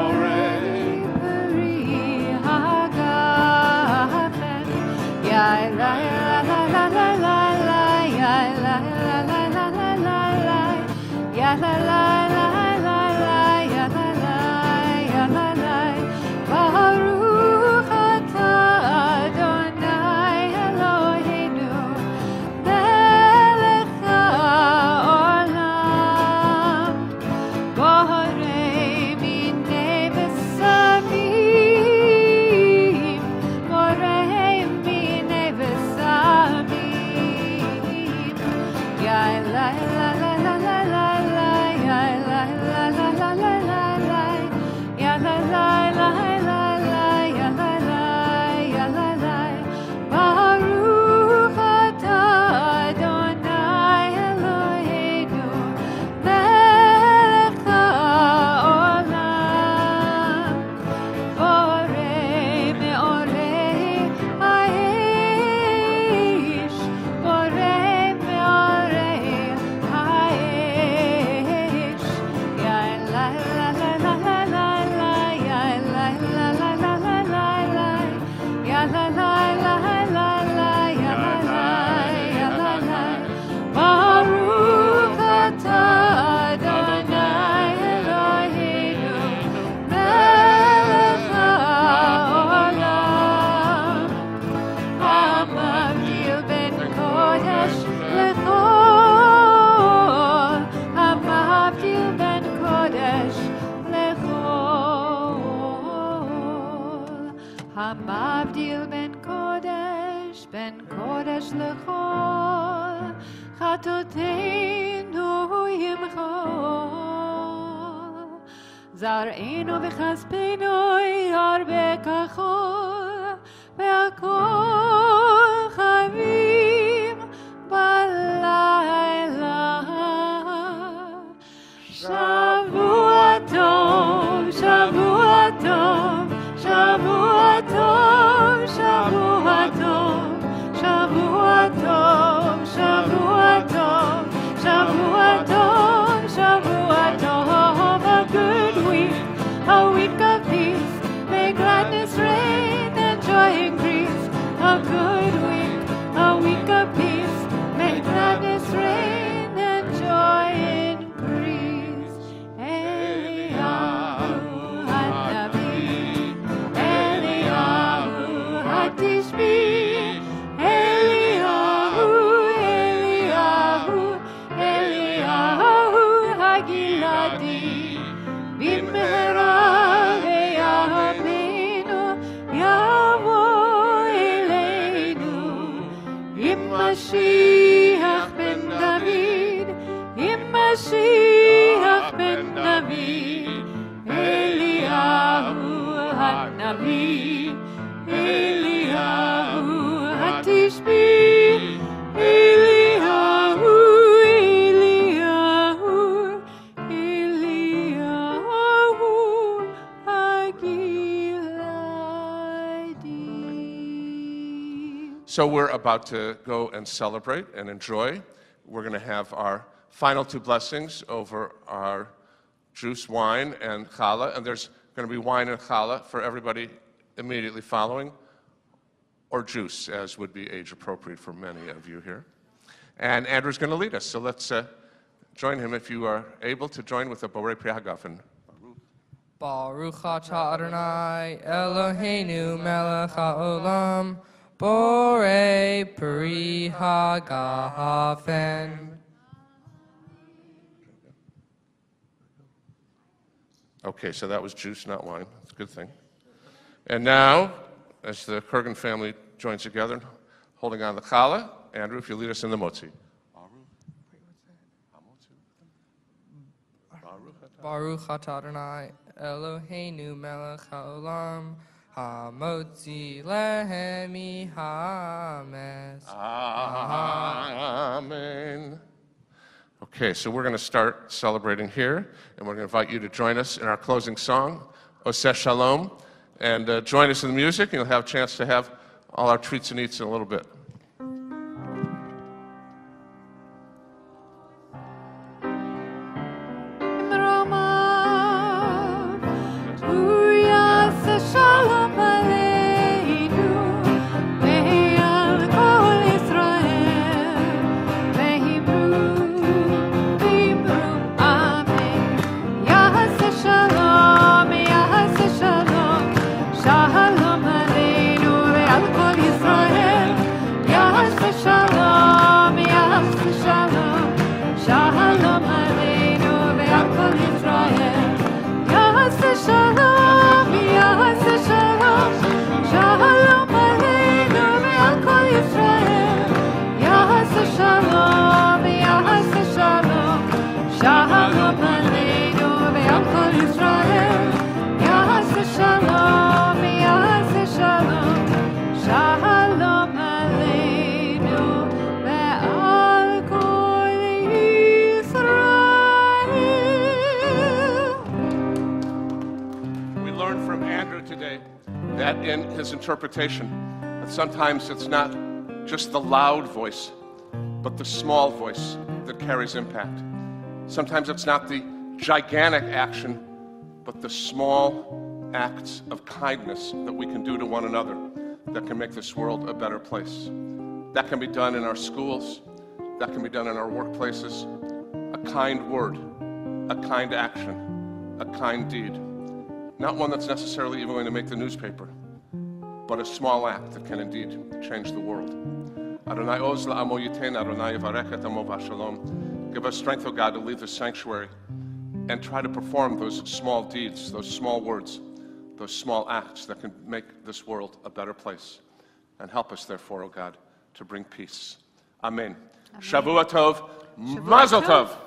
Orei peri hagafen. Ya la la la la la. La la la la la, ya la la la la la, ya la la המבדיל בין קודש לכל, חטאותינו ימחול. זרענו וכספנו הרבה כחול, והכל חביב בלילה. שבוע טוב, שבוע טוב, שבוע טוב, שבוע טוב, שבוע טוב, שבוע טוב, שבוע טוב, שבוע טוב. A good week, a week of peace, may gladness reign and joy increase. A good week, a week of peace, may gladness reign and joy increase. Eliyahu Hanavi, Eliyahu Hatishbi, Eliyahu, Eliyahu, Eliyahu Hagiladi. במהרה ויהבנו יבוא אלינו עם משיח בן דוד, עם משיח בן דוד. אליהו הנביא, אליהו התשבי, אליהו, אליהו, אליהו הגלעדי. So we're about to go and celebrate and enjoy. We're going to have our final two blessings over our juice, wine, and challah. And there's going to be wine and challah for everybody immediately following, or juice, as would be age appropriate for many of you here. And Andrew's going to lead us. So let's join him if you are able to join with the Borei Pri Hagafen. Baruch atah Adonai Eloheinu melech haolam, Borei Pri Hagafen. Okay, so that was juice, not wine. That's a good thing. And now, as the Kurgan family joins together, holding on the challah, Andrew, if you lead us in the motzi. Baruch atah Adonai Eloheinu melech haolam, hamotzi lehem hametz. Amen. Okay, so we're going to start celebrating here, and we're going to invite you to join us in our closing song, Oseh Shalom, and join us in the music, and you'll have a chance to have all our treats and eats in a little bit. That in his interpretation, that sometimes it's not just the loud voice, but the small voice that carries impact. Sometimes it's not the gigantic action, but the small acts of kindness that we can do to one another that can make this world a better place. That can be done in our schools, that can be done in our workplaces. A kind word, a kind action, a kind deed. Not one that's necessarily even going to make the newspaper, but a small act that can indeed change the world. Adonai oz la'amo yitein, Adonai yivarech amo v'shalom. Give us strength, O God, to leave the sanctuary and try to perform those small deeds, those small words, those small acts that can make this world a better place. And help us, therefore, O God, to bring peace. Amen. Shavua Tov, Mazel Tov.